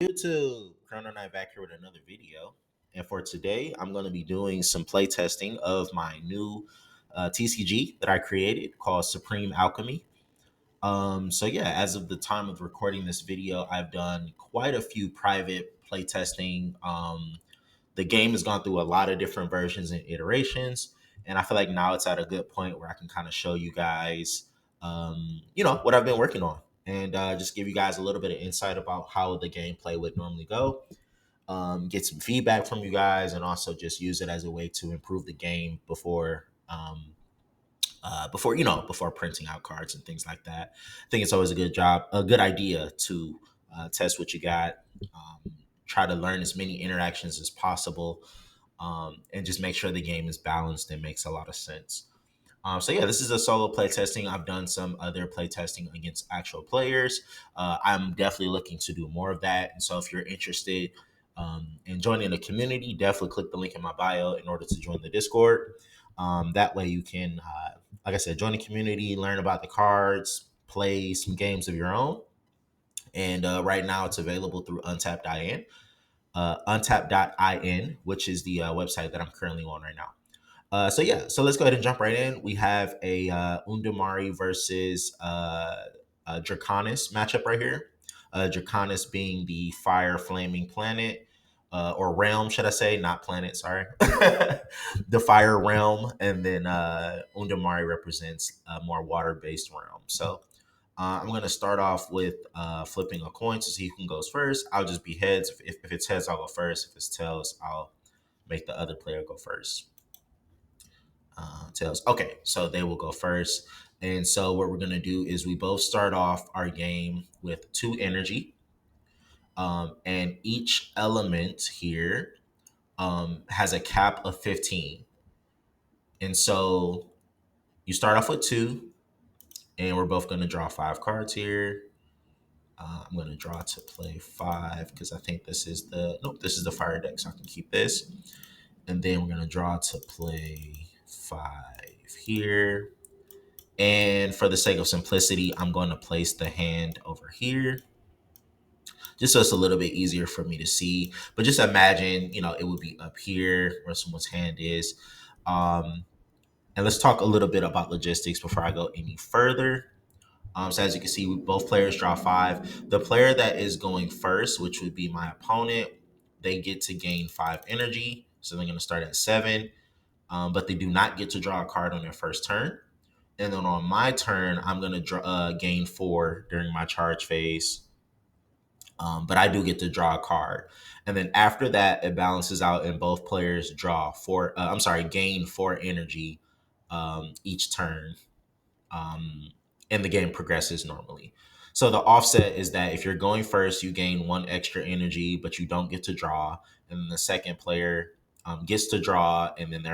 YouTube, Chrono Knight back here with another video. And for today, I'm going to be doing some play testing of my new TCG that I created called Supreme Alchemy. So yeah, as of the time of recording this video, I've done quite a few private play testing. The game has gone through a lot of different versions and iterations, and I feel like now it's at a good point where I can kind of show you guys, what I've been working on, and just give you guys a little bit of insight about how the gameplay would normally go. Get some feedback from you guys, and also just use it as a way to improve the game before printing out cards and things like that. I think it's always a good idea to test what you got. Try to learn as many interactions as possible, and just make sure the game is balanced and makes a lot of sense. So yeah, this is a solo play testing. I've done some other play testing against actual players. I'm definitely looking to do more of that. And so if you're interested in joining the community, definitely click the link in my bio in order to join the Discord. That way you can, like I said, join the community, learn about the cards, play some games of your own. And right now it's available through Untapped.in, Untapped.in, which is the website that I'm currently on right now. So yeah, so let's go ahead and jump right in. We have a Undamari versus Draconics matchup right here. Draconics being the fire flaming planet, or realm, should I say? Not planet, sorry. The fire realm, and then Undamari represents a more water based realm. So I'm going to start off with flipping a coin to see who goes first. I'll just be heads. If it's heads, I'll go first. If it's tails, I'll make the other player go first. Tails. Okay, so they will go first. And so what we're gonna do is we both start off our game with 2 energy, and each element here has a cap of 15. And so you start off with 2, and we're both gonna draw 5 cards here. I'm gonna draw to play 5 because I think this is the fire deck, so I can keep this. And then we're gonna draw to play 5 here. And for the sake of simplicity, I'm going to place the hand over here, just so it's a little bit easier for me to see. But just imagine, it would be up here where someone's hand is. And let's talk a little bit about logistics before I go any further. So as you can see, both players draw 5. The player that is going first, which would be my opponent, they get to gain 5 energy. So they're going to start at 7, but they do not get to draw a card on their first turn. And then on my turn, I'm going to gain 4 during my charge phase. But I do get to draw a card. And then after that, it balances out and both players gain 4 energy each turn. And the game progresses normally. So the offset is that if you're going first, you gain 1 extra energy, but you don't get to draw. And then the second player gets to draw, and then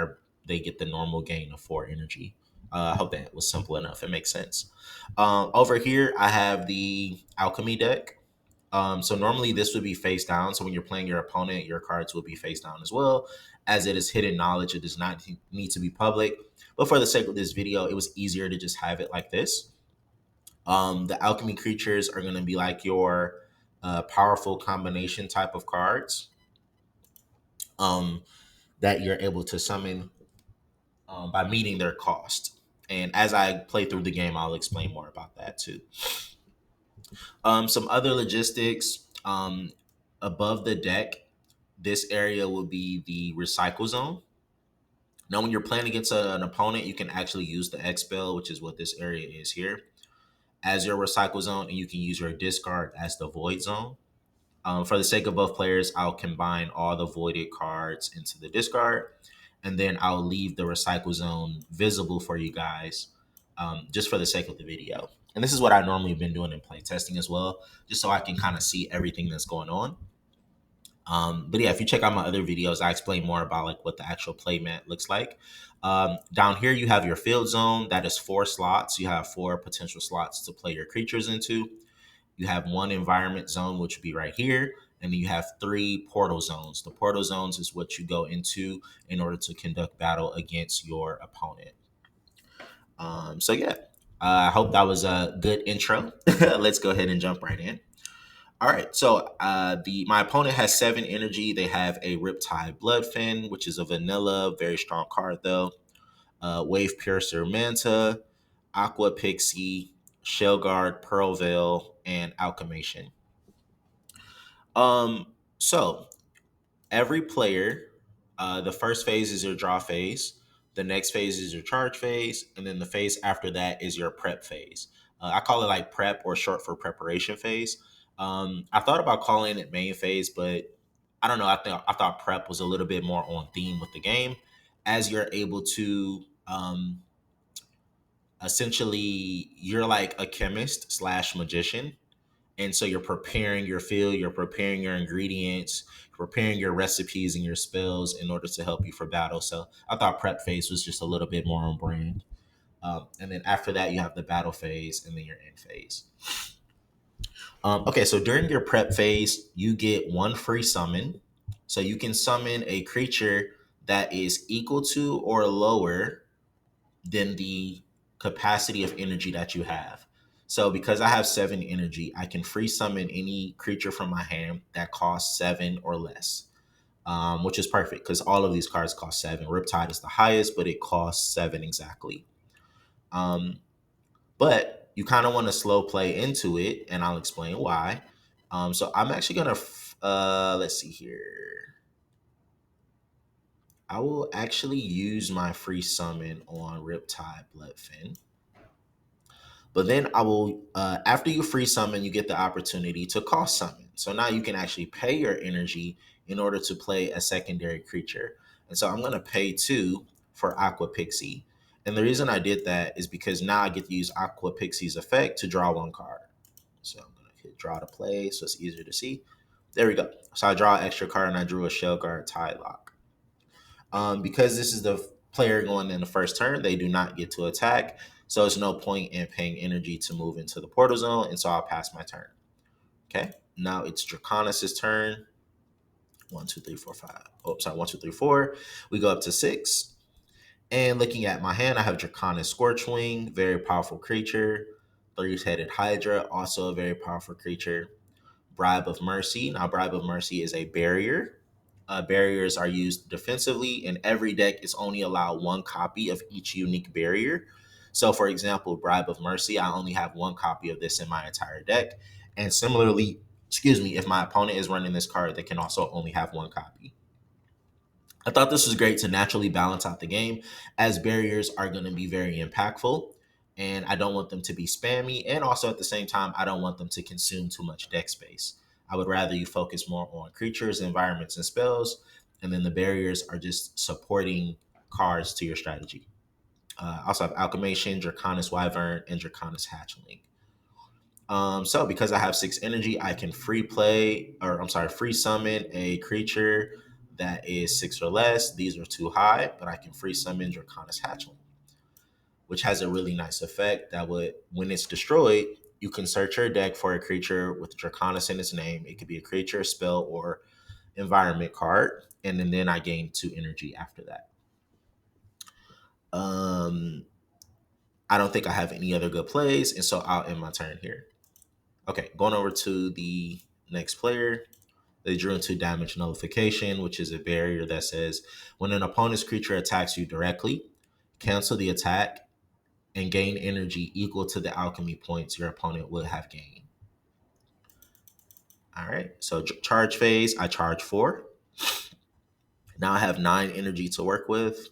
they get the normal gain of 4 energy. I hope that was simple enough. It makes sense. Over here, I have the Alchemy deck. So normally this would be face down. So when you're playing your opponent, your cards will be face down as well. As it is hidden knowledge, it does not need to be public. But for the sake of this video, it was easier to just have it like this. The Alchemy creatures are going to be like your powerful combination type of cards that you're able to summon by meeting their cost. And as I play through the game, I'll explain more about that too. Some other logistics above the deck, this area will be the recycle zone. Now, when you're playing against an opponent, you can actually use the expel, which is what this area is here, as your recycle zone, and you can use your discard as the void zone. For the sake of both players, I'll combine all the voided cards into the discard, and then I'll leave the recycle zone visible for you guys, just for the sake of the video. And this is what I normally have been doing in play testing as well, just so I can kind of see everything that's going on. But yeah, if you check out my other videos, I explain more about like what the actual play mat looks like. Down here, you have your field zone. That is 4 slots. You have 4 potential slots to play your creatures into. You have 1 environment zone, which would be right here. And then you have 3 portal zones. The portal zones is what you go into in order to conduct battle against your opponent. So yeah, I hope that was a good intro. Let's go ahead and jump right in. All right, so the my opponent has 7 energy. They have a Riptide Bloodfin, which is a vanilla, very strong card though. Wave Piercer Manta, Aqua Pixie, Shell Guard, Pearl Veil, and Alchemation. So every player, the first phase is your draw phase, the next phase is your charge phase, and then the phase after that is your prep phase. I call it like prep or short for preparation phase. I thought about calling it main phase, but I don't know. I thought prep was a little bit more on theme with the game, as you're able to essentially you're like a chemist slash magician, and so you're preparing your field, you're preparing your ingredients, preparing your recipes and your spells in order to help you for battle. So I thought prep phase was just a little bit more on brand. And then after that, you have the battle phase and then your end phase. Okay, so during your prep phase, you get one free summon. So you can summon a creature that is equal to or lower than the capacity of energy that you have. So because I have 7 energy, I can free summon any creature from my hand that costs 7 or less, which is perfect because all of these cards cost 7. Riptide is the highest, but it costs 7 exactly. But you kind of want to slow play into it, and I'll explain why. So I'm actually gonna let's see here. I will actually use my free summon on Riptide Bloodfin. But then I will, after you free summon, you get the opportunity to cost summon. So now you can actually pay your energy in order to play a secondary creature. And so I'm going to pay 2 for Aqua Pixie. And the reason I did that is because now I get to use Aqua Pixie's effect to draw 1 card. So I'm going to hit draw to play so it's easier to see. There we go. So I draw an extra card and I drew a Shell Guard Tide Lock. Because this is the player going in the first turn, they do not get to attack. So there's no point in paying energy to move into the portal zone. And so I'll pass my turn. Okay. Now it's Draconics' turn. 1, 2, 3, 4, 5. Oh, sorry. 1, 2, 3, 4. We go up to 6. And looking at my hand, I have Draconic Scorchwing, very powerful creature. 3-headed Hydra, also a very powerful creature. Bribe of Mercy. Now, Bribe of Mercy is a barrier. Barriers are used defensively. In every deck, it's only allowed 1 copy of each unique barrier. So, for example, Bribe of Mercy, I only have 1 copy of this in my entire deck. And similarly, if my opponent is running this card, they can also only have 1 copy. I thought this was great to naturally balance out the game, as barriers are going to be very impactful. And I don't want them to be spammy. And also at the same time, I don't want them to consume too much deck space. I would rather you focus more on creatures, environments, and spells. And then the barriers are just supporting cards to your strategy. I also have Alchemation, Draconis Wyvern, and Draconis Hatchling. So because I have 6 energy, I can free summon a creature that is 6 or less. These are too high, but I can free summon Draconis Hatchling, which has a really nice effect that would, when it's destroyed, you can search your deck for a creature with Draconis in its name. It could be a creature, spell, or environment card, and then I gain 2 energy after that. I don't think I have any other good plays, and so I'll end my turn here. Okay, going over to the next player. They drew into Damage Nullification, which is a barrier that says when an opponent's creature attacks you directly, cancel the attack and gain energy equal to the alchemy points your opponent would have gained. All right, so charge phase, I charge 4. Now I have 9 energy to work with.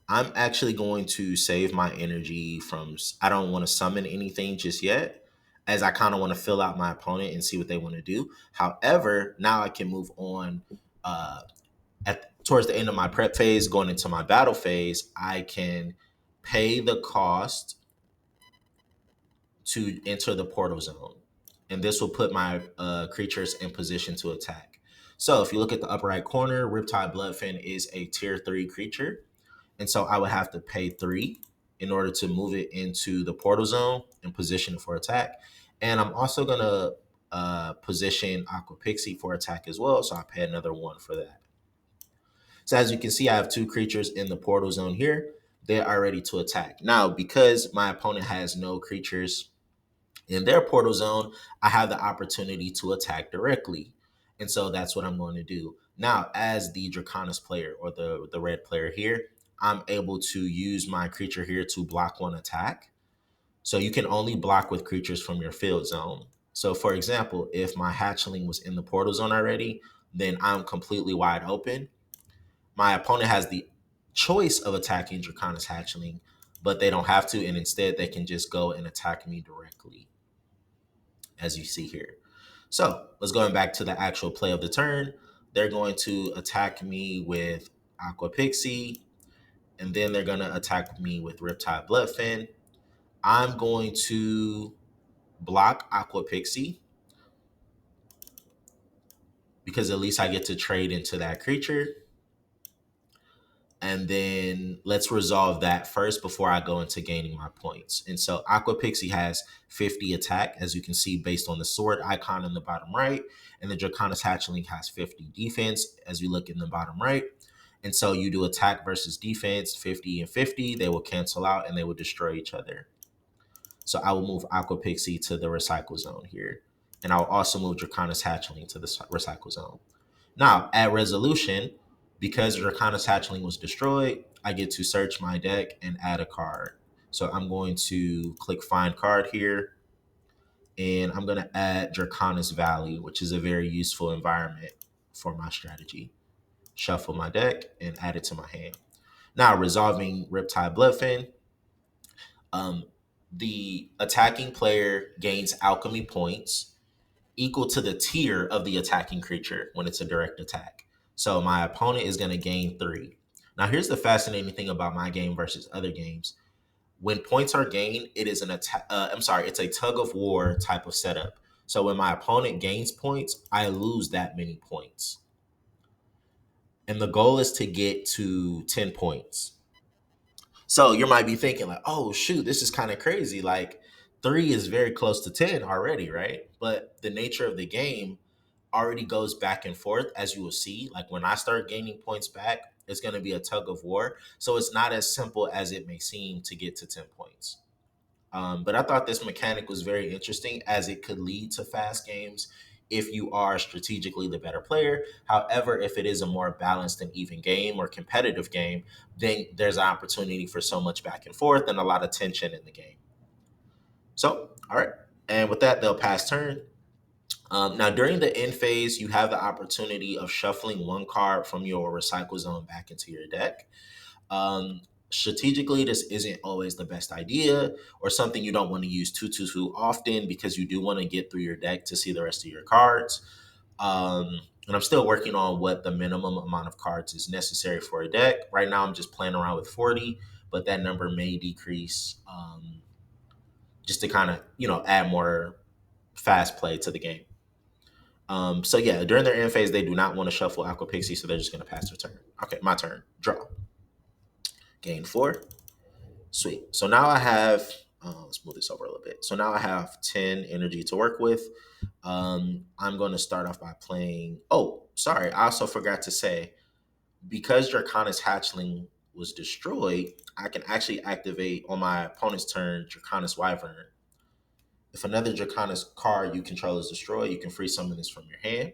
I'm actually going to save my energy from, I don't want to summon anything just yet, as I kind of want to fill out my opponent and see what they want to do. However, now I can move on towards the end of my prep phase, going into my battle phase. I can pay the cost to enter the portal zone, and this will put my creatures in position to attack. So if you look at the upper right corner, Riptide Bloodfin is a tier 3 creature. And so I would have to pay 3 in order to move it into the portal zone and position it for attack. And I'm also going to position Aqua Pixie for attack as well. So I pay another 1 for that. So as you can see, I have 2 creatures in the portal zone here. they are ready to attack. Now, because my opponent has no creatures in their portal zone, I have the opportunity to attack directly. And so that's what I'm going to do. Now, as the Draconis player or the red player here, I'm able to use my creature here to block one attack. So you can only block with creatures from your field zone. So for example, if my hatchling was in the portal zone already, then I'm completely wide open. My opponent has the choice of attacking Draconis hatchling, but they don't have to, and instead they can just go and attack me directly, as you see here. So let's go back to the actual play of the turn. They're going to attack me with Aqua Pixie, and then they're going to attack me with Riptide Bloodfin. I'm going to block Aqua Pixie because at least I get to trade into that creature. And then let's resolve that first before I go into gaining my points. And so Aqua Pixie has 50 attack, as you can see, based on the sword icon in the bottom right. And the Draconis Hatchling has 50 defense, as you look in the bottom right. And so you do attack versus defense, 50 and 50. They will cancel out and they will destroy each other. So I will move Aqua Pixie to the recycle zone here. And I'll also move Draconis Hatchling to the recycle zone. Now, at resolution, because Draconis Hatchling was destroyed, I get to search my deck and add a card. So I'm going to click Find Card here, and I'm going to add Draconis Valley, which is a very useful environment for my strategy. Shuffle my deck and add it to my hand. Now, resolving Riptide Bloodfin, um, the attacking player gains alchemy points equal to the tier of the attacking creature when it's a direct attack. So my opponent is going to gain 3. Now, here's the fascinating thing about my game versus other games. When points are gained, it is an attack. It's a tug of war type of setup. So when my opponent gains points, I lose that many points. And the goal is to get to 10 points. So you might be thinking like, oh shoot, this is kind of crazy. Like 3 is very close to 10 already, right? But the nature of the game already goes back and forth, as you will see. Like when I start gaining points back, it's going to be a tug of war. So it's not as simple as it may seem to get to 10 points. But I thought this mechanic was very interesting as it could lead to fast games if you are strategically the better player. However, if it is a more balanced and even game or competitive game, then there's an opportunity for so much back and forth and a lot of tension in the game. So, all right. And with that, they'll pass turn. Now, during the end phase, you have the opportunity of shuffling one card from your recycle zone back into your deck. Um, Strategically, this isn't always the best idea or something you don't want to use too often because you do want to get through your deck to see the rest of your cards. And I'm still working on what the minimum amount of cards is necessary for a deck. Right now, I'm just playing around with 40, but that number may decrease just to kind of, add more fast play to the game. So yeah, during their end phase, they do not want to shuffle Aqua Pixie, so they're just going to pass their turn. Okay, my turn. Draw. Gain 4. Sweet. So now I have, let's move this over a little bit. So now I have 10 energy to work with. I'm going to start off by playing. Oh, sorry. I also forgot to say, because Draconis Hatchling was destroyed, I can actually activate on my opponent's turn Draconis Wyvern. If another Draconis card you control is destroyed, you can free summon this from your hand.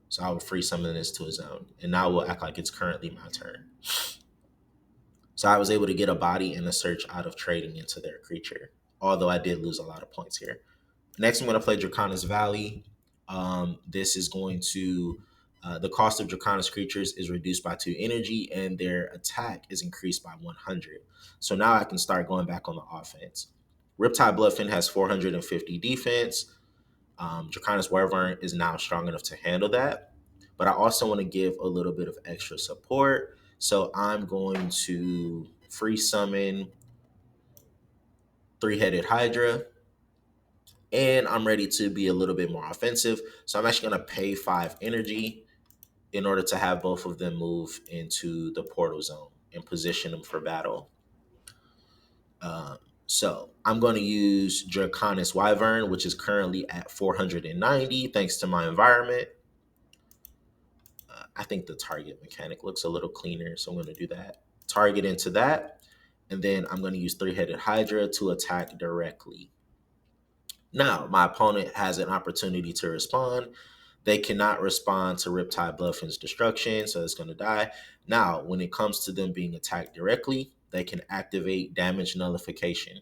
So I will free summon this to a zone. And now we'll act like it's currently my turn. So I was able to get a body and a search out of trading into their creature, although I did lose a lot of points here. Next, I'm going to play Draconis Valley. This is going to, the cost of Draconis creatures is reduced by 2 energy, and their attack is increased by 100. So now I can start going back on the offense. Riptide Bloodfin has 450 defense. Draconis Wyvern is now strong enough to handle that. But I also want to give a little bit of extra support. So I'm going to free summon 3-headed Hydra. And I'm ready to be a little bit more offensive. So I'm actually going to pay 5 energy in order to have both of them move into the portal zone and position them for battle. So I'm going to use Draconis Wyvern, which is currently at 490 thanks to my environment. I think the target mechanic looks a little cleaner, so I'm going to do that. target into that. And then I'm going to use Three-Headed Hydra to attack directly. Now, my opponent has an opportunity to respond. They cannot respond to Riptide Bluffing's destruction, so it's going to die. Now, when it comes to them being attacked directly, they can activate damage nullification.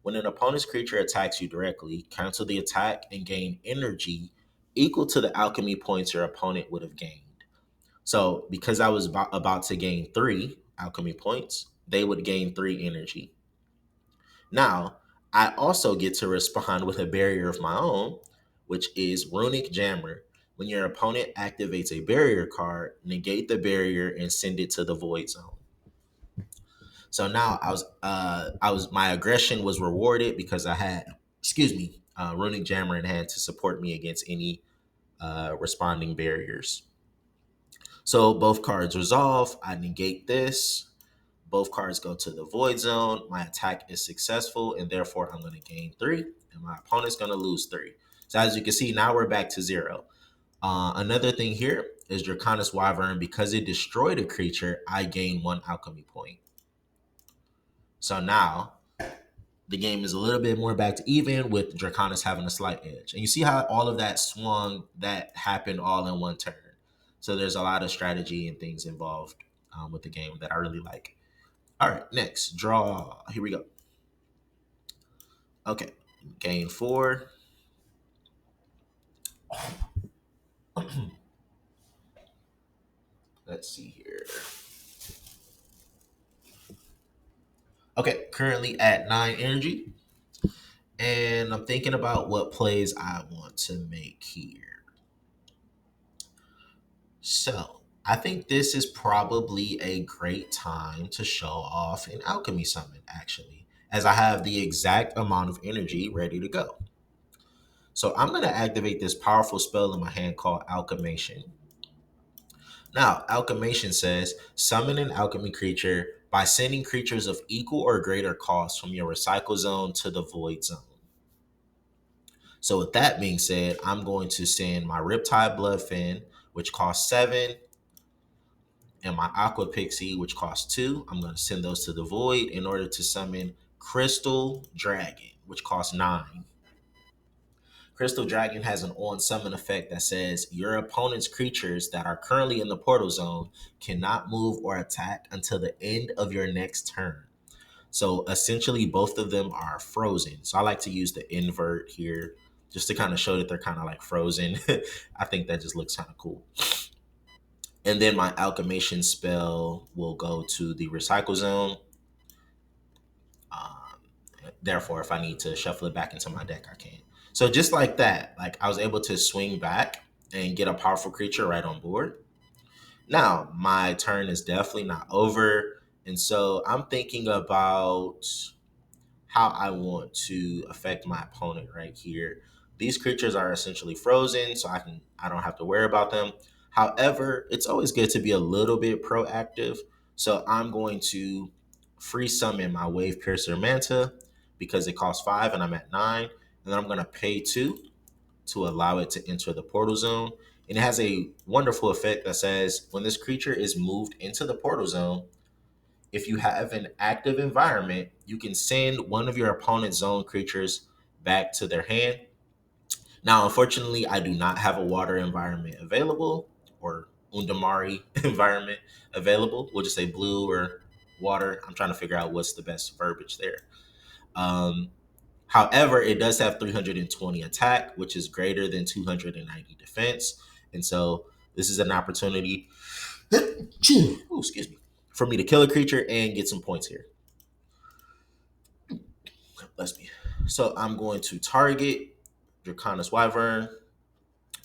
When an opponent's creature attacks you directly, cancel the attack and gain energy equal to the alchemy points your opponent would have gained. So, because I was about to gain 3 alchemy points, they would gain 3 energy. Now, I also get to respond with a barrier of my own, which is Runic Jammer. When your opponent activates a barrier card, negate the barrier and send it to the void zone. So now my aggression was rewarded because I had, Runic Jammer in hand to support me against any responding barriers. So both cards resolve. I negate this. Both cards go to the void zone. My attack is successful, and therefore I'm going to gain 3, and my opponent's going to lose 3. So as you can see, now we're back to 0. Another thing here is Draconics Wyvern. Because it destroyed a creature, I gain 1 alchemy point. So now the game is a little bit more back to even, with Draconics having a slight edge. And you see how all of that swung, that happened all in one turn. So there's a lot of strategy and things involved with the game that I really like. All right, next, draw. Here we go. Okay, gain 4. Let's see here. Okay, currently at 9 energy. And I'm thinking about what plays I want to make here. So I think this is probably a great time to show off an alchemy summon, actually, as I have the exact amount of energy ready to go. So I'm going to activate this powerful spell in my hand called Alchemation. Now, Alchemation says, summon an alchemy creature by sending creatures of equal or greater cost from your recycle zone to the void zone. So with that being said, I'm going to send my Riptide Bloodfin, which costs 7, and my Aqua Pixie, which costs 2. I'm going to send those to the void in order to summon Crystal Dragon, which costs 9. Crystal Dragon has an on summon effect that says your opponent's creatures that are currently in the portal zone cannot move or attack until the end of your next turn. So essentially, both of them are frozen. So I like to use the invert here just to kind of show that they're kind of like frozen. I think that just looks kind of cool. And then my Alchemation spell will go to the recycle zone. Therefore, if I need to shuffle it back into my deck, I can. So just like that, like I was able to swing back and get a powerful creature right on board. Now, my turn is definitely not over. And so I'm thinking about how I want to affect my opponent right here. These creatures are essentially frozen, so I don't have to worry about them. However, it's always good to be a little bit proactive. So I'm going to free summon my Wave Piercer Manta because it costs 5 and I'm at 9. And then I'm going to pay 2 to allow it to enter the portal zone. And it has a wonderful effect that says when this creature is moved into the portal zone, if you have an active environment, you can send one of your opponent's zone creatures back to their hand. Now, unfortunately, I do not have a water environment available or Undamari environment available. We'll just say blue or water. I'm trying to figure out what's the best verbiage there. However, it does have 320 attack, which is greater than 290 defense. And so this is an opportunity excuse me, for me to kill a creature and get some points here. Bless me. So I'm going to target Draconics Wyvern,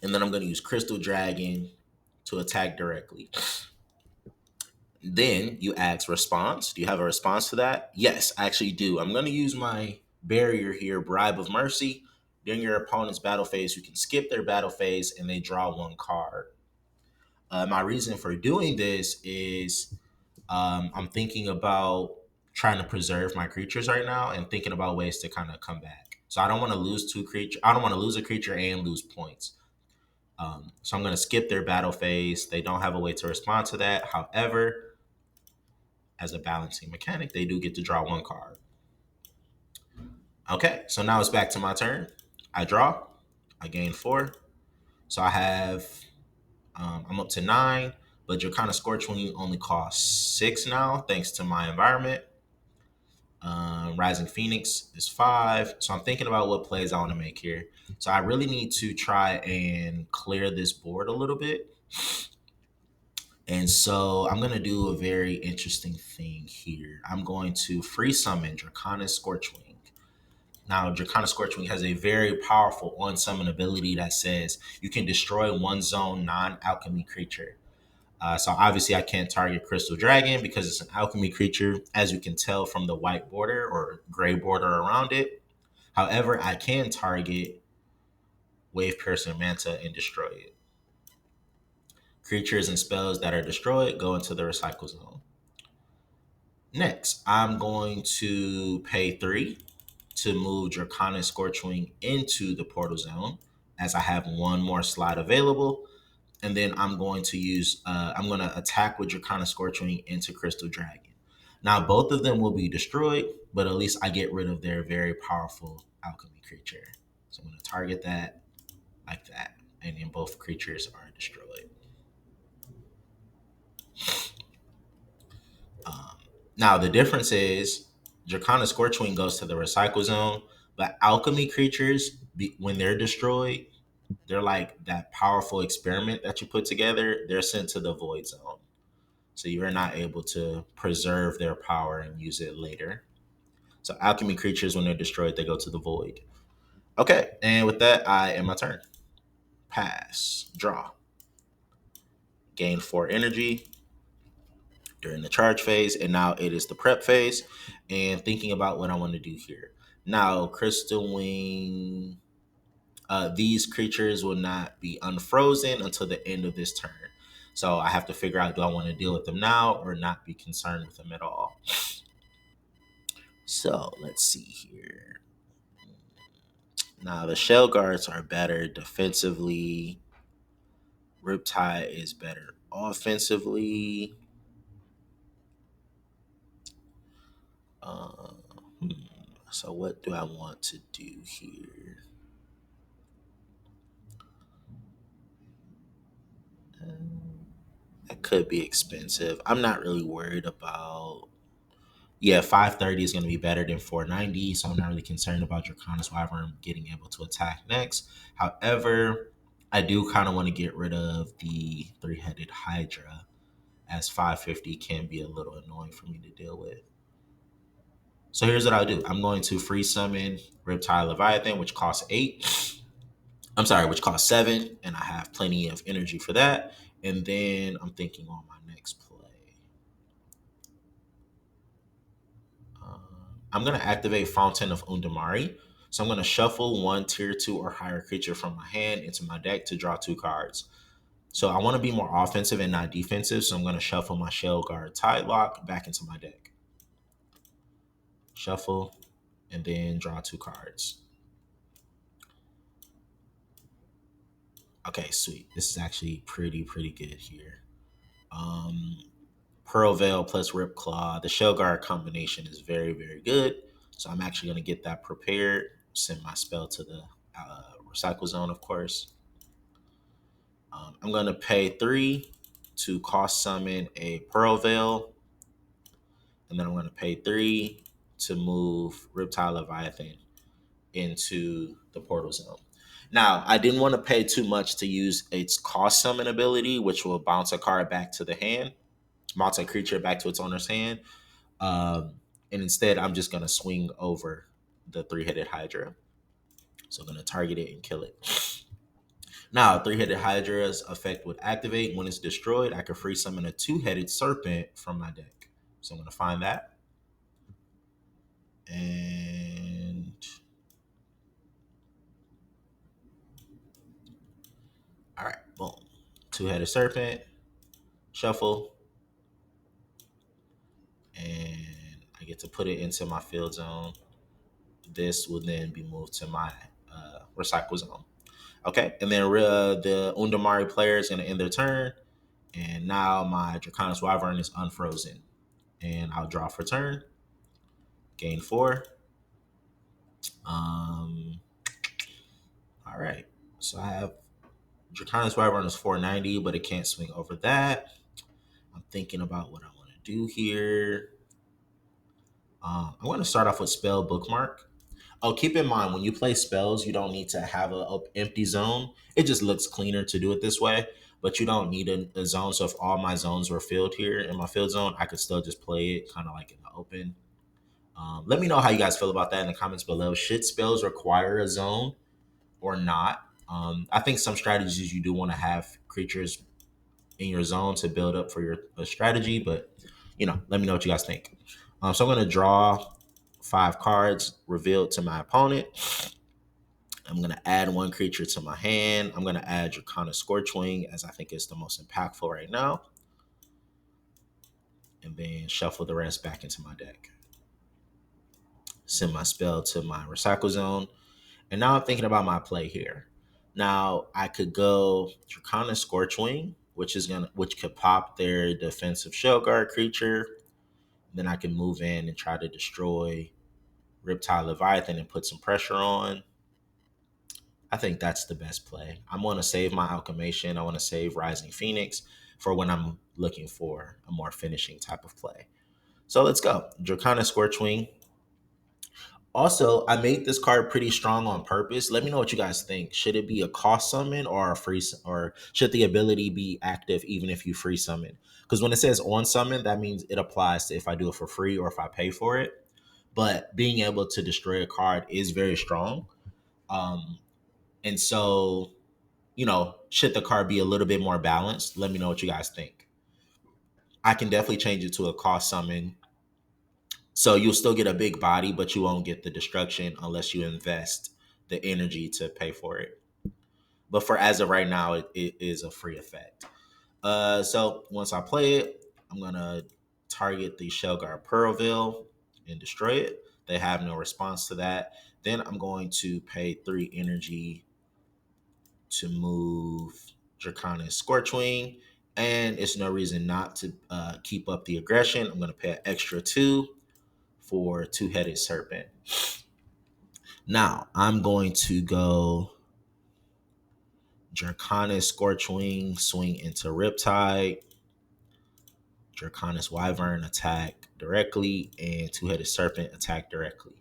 and then I'm going to use Crystal Dragon to attack directly. Then you ask response. Do you have a response to that? Yes, I actually do. I'm going to use my barrier here, Bribe of Mercy. During your opponent's battle phase, you can skip their battle phase and they draw 1 card. My reason for doing this is I'm thinking about trying to preserve my creatures right now and thinking about ways to kind of come back. So I don't want to lose 2 creatures. I don't want to lose a creature and lose points. So I'm going to skip their battle phase. They don't have a way to respond to that. However, as a balancing mechanic, they do get to draw one card. Okay, so now it's back to my turn. I draw. I gain 4. So I have, I'm up to 9, but your kind of Scorchwing only costs 6 now, thanks to my environment. Rising Phoenix is 5. So I'm thinking about what plays I want to make here. So I really need to try and clear this board a little bit. And so I'm going to do a very interesting thing here. I'm going to free summon Draconics Scorchwing. Now, Draconics Scorchwing has a very powerful on summon ability that says you can destroy one zone non-alchemy creature. So obviously I can't target Crystal Dragon because it's an alchemy creature, as you can tell from the white border or gray border around it. However, I can target Wave Piercer Manta and destroy it. Creatures and spells that are destroyed go into the recycle zone. Next, I'm going to pay 3 to move Draconic Scorchwing into the portal zone, as I have one more slot available. And then I'm going to I'm going to attack with Draconic Scorchwing into Crystal Dragon. Now, both of them will be destroyed, but at least I get rid of their very powerful alchemy creature. So I'm going to target that like that. And then both creatures are destroyed. Um, Now, the difference is Draconic Scorchwing goes to the recycle zone, but alchemy creatures, when they're destroyed, they're like that powerful experiment that you put together. They're sent to the void zone. So you're not able to preserve their power and use it later. So alchemy creatures, when they're destroyed, they go to the void. Okay, and with that, I end my turn. Pass, draw, gain 4 energy during the charge phase, and now it is the prep phase. And thinking about what I want to do here. Now, Crystal Wing, these creatures will not be unfrozen until the end of this turn. So I have to figure out, do I want to deal with them now or not be concerned with them at all? So let's see here. Now the shell guards are better defensively. Riptide is better offensively. Uh, hmm. So what do I want to do here? That could be expensive. I'm not really worried about. Yeah, 530 is going to be better than 490, so I'm not really concerned about Draconis Wyvern getting able to attack next. However, I do kind of want to get rid of the 3-headed Hydra, as 550 can be a little annoying for me to deal with. So here's what I'll do. I'm going to free summon Riptide Leviathan, which costs 8. I'm sorry, which costs 7, and I have plenty of energy for that. And then I'm thinking on my next play. I'm going to activate Fountain of Undamari. So I'm going to shuffle one tier 2 or higher creature from my hand into my deck to draw 2 cards. So I want to be more offensive and not defensive. So I'm going to shuffle my Shell Guard Tide Lock back into my deck. Shuffle and then draw 2 cards. Okay, sweet. This is actually pretty good here. Pearl Veil plus Rip Claw. The Shell Guard combination is very good. So I'm actually going to get that prepared. Send my spell to the recycle zone, of course. I'm going to pay 3 to cost summon a Pearl Veil. And then I'm going to pay 3 to move Riptide Leviathan into the portal zone. Now, I didn't want to pay too much to use its cost summon ability, which will bounce a card back to the hand, bounce a creature back to its owner's hand. And instead, I'm just going to swing over the 3-headed Hydra. So I'm going to target it and kill it. Now, 3-headed Hydra's effect would activate. When it's destroyed, I can free summon a 2-headed serpent from my deck. So I'm going to find that. And all right, boom. 2-headed serpent, shuffle, and I get to put it into my field zone. This will then be moved to my recycle zone. Okay, and then the Undamari player is going to end their turn, and now my Draconics Wyvern is unfrozen. and I'll draw for turn. Gain 4. Um, all right. So I have Draconics Wyvern is 490, but it can't swing over that. I'm thinking about what I want to do here. I want to start off with Spell Bookmark. Oh, keep in mind when you play spells, you don't need to have a empty zone. It just looks cleaner to do it this way, but you don't need a zone. So if all my zones were filled here in my field zone, I could still just play it kind of like in the open. Let me know how you guys feel about that in the comments below. Should spells require a zone or not? I think some strategies you do want to have creatures in your zone to build up for your strategy, but let me know what you guys think. So I'm going to draw 5 cards revealed to my opponent. I'm going to add 1 creature to my hand. I'm going to add Draconic Scorchwing as I think it's the most impactful right now. And then shuffle the rest back into my deck. Send my spell to my recycle zone. And now I'm thinking about my play here. Now I could go Draconic Scorchwing, which could pop their defensive shell guard creature. Then I can move in and try to destroy Riptide Leviathan and put some pressure on. I think that's the best play. I'm going to save my Alchemation. I want to save Rising Phoenix for when I'm looking for a more finishing type of play. So let's go. Draconic Scorchwing. Also, I made this card pretty strong on purpose. Let me know what you guys think. Should it be a cost summon or a free, or should the ability be active even if you free summon? Because when it says on summon, that means it applies to if I do it for free or if I pay for it. But being able to destroy a card is very strong. Um, and so, should the card be a little bit more balanced? Let me know what you guys think. I can definitely change it to a cost summon. So you'll still get a big body, but you won't get the destruction unless you invest the energy to pay for it. But for as of right now, it is a free effect. So once I play it, I'm gonna target the Shellguard Pearlville and destroy it. They have no response to that. Then I'm going to pay 3 energy to move Draconic Scorchwing, and it's no reason not to keep up the aggression. I'm going to pay an extra 2 for Two-Headed Serpent. Now I'm going to go Draconic Scorchwing, swing into Riptide. Draconis Wyvern attack directly, and Two-Headed Serpent attack directly.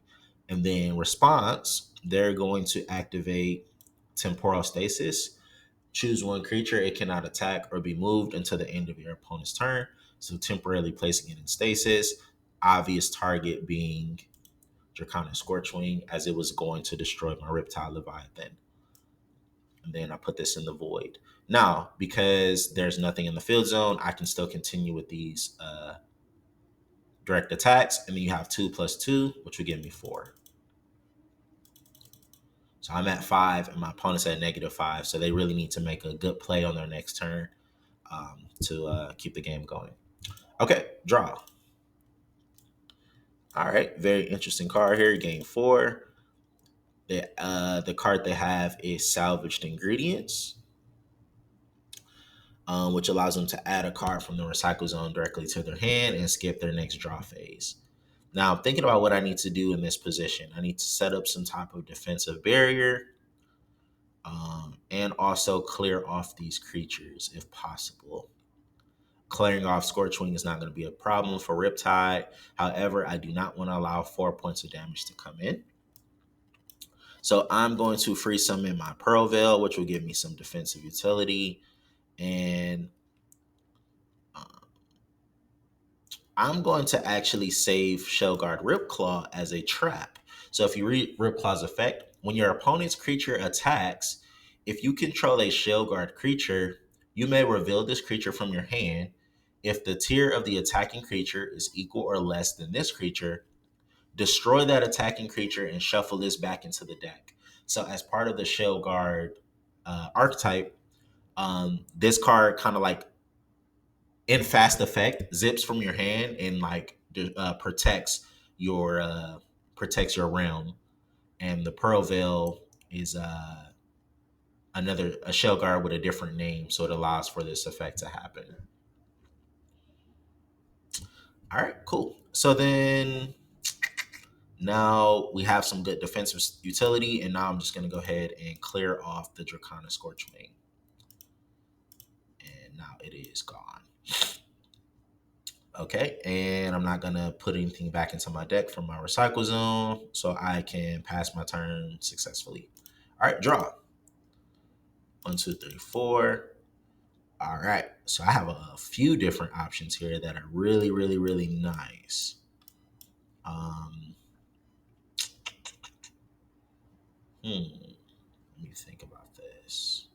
And then response, they're going to activate Temporal Stasis. Choose 1 creature. It cannot attack or be moved until the end of your opponent's turn. So temporarily placing it in stasis. Obvious target being Draconic Scorchwing, as it was going to destroy my Riptide Leviathan. And then I put this in the void. Now, because there's nothing in the field zone, I can still continue with these direct attacks. And then you have 2 + 2, which will give me 4. So I'm at 5 and my opponent's at -5. So they really need to make a good play on their next turn to keep the game going. Okay, draw. All right, very interesting card here. Game 4. The card they have is Salvaged Ingredients, which allows them to add a card from the recycle zone directly to their hand and skip their next draw phase. Now, I'm thinking about what I need to do in this position. I need to set up some type of defensive barrier and also clear off these creatures if possible. Clearing off Scorchwing is not going to be a problem for Riptide. However, I do not want to allow 4 points of damage to come in. So I'm going to free summon my Pearlville, which will give me some defensive utility. And I'm going to actually save Shellguard Ripclaw as a trap. So if you read Ripclaw's effect, when your opponent's creature attacks, if you control a Shellguard creature, you may reveal this creature from your hand. If the tier of the attacking creature is equal or less than this creature, destroy that attacking creature and shuffle this back into the deck. So as part of the Shellguard archetype, this card kind of like in fast effect zips from your hand and like protects your realm. And the Pearl Veil is a shell guard with a different name, so it allows for this effect to happen. All right, cool. So then now we have some good defensive utility, and now I'm just going to go ahead and clear off the Draconic Scorchwing. And now it is gone. Okay, and I'm not going to put anything back into my deck from my recycle zone, so I can pass my turn successfully. All right, draw. 1, 2, 3, 4. All right, so I have a few different options here that are really, really, really nice. Um, let me think about this.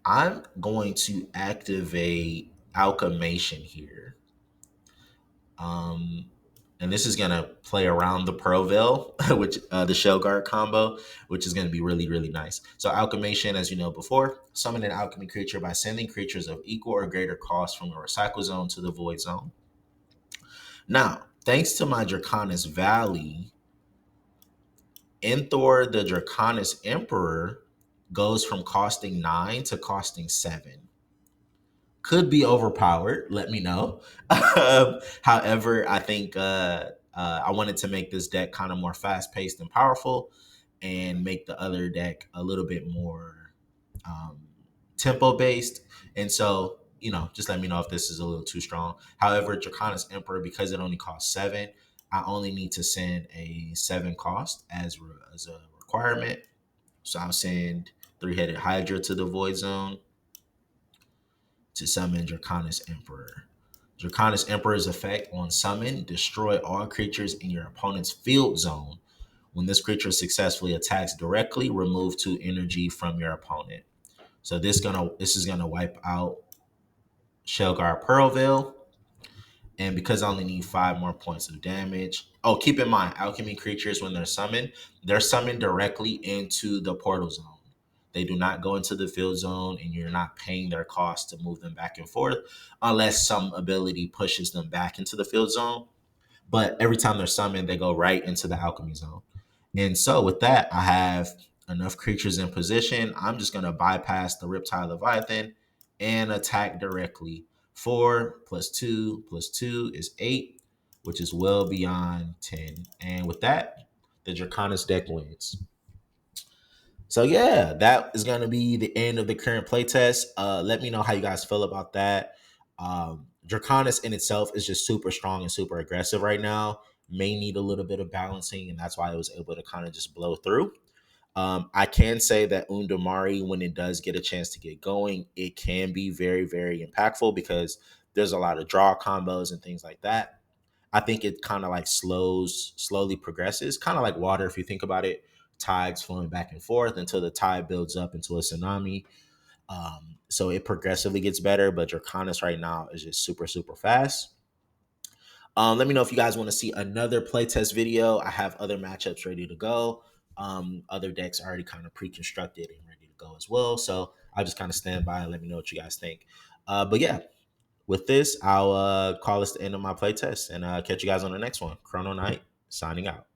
I'm going to activate Alchemation here. Um, and this is going to play around the Pearl Veil, which the Shell Guard combo, which is going to be really, really nice. So Alchemation, as you know before, summon an alchemy creature by sending creatures of equal or greater cost from the recycle zone to the void zone. Now, thanks to my Draconis Valley, Enthor the Draconis Emperor goes from costing 9 to costing 7. Could be overpowered. Let me know. However, I think I wanted to make this deck kind of more fast paced and powerful, and make the other deck a little bit more um, tempo based. And so, just let me know if this is a little too strong. However, Draconis Emperor, because it only costs 7, I only need to send a 7 cost as a requirement. So I'll send Three-Headed Hydra to the Void Zone to summon Draconis Emperor. Draconis Emperor's effect on summon: destroy all creatures in your opponent's field zone. When this creature successfully attacks directly, remove 2 energy from your opponent. So this is gonna wipe out Shelgar Pearlville. And because I only need 5 more points of damage. Oh, keep in mind, alchemy creatures, when they're summoned directly into the portal zone. They do not go into the field zone, and you're not paying their cost to move them back and forth unless some ability pushes them back into the field zone. But every time they're summoned, they go right into the alchemy zone. And so with that, I have enough creatures in position. I'm just going to bypass the Riptide Leviathan and attack directly. 4 plus 2 plus 2 is 8, which is well beyond 10. And with that, the Draconis deck wins. So yeah, that is going to be the end of the current playtest. Let me know how you guys feel about that. Draconis in itself is just super strong and super aggressive right now. May need a little bit of balancing, and that's why I was able to kind of just blow through. I can say that Undamari, when it does get a chance to get going, it can be very, very impactful because there's a lot of draw combos and things like that. I think it kind of like slowly progresses, kind of like water if you think about it, tides flowing back and forth until the tide builds up into a tsunami. So it progressively gets better, but Draconis right now is just super, super fast. Let me know if you guys want to see another playtest video. I have other matchups ready to go. Other decks already kind of pre-constructed and ready to go as well. So I'll just kind of stand by and let me know what you guys think. But yeah, with this, I'll call this the end of my playtest, and catch you guys on the next one. Chrono Knight signing out.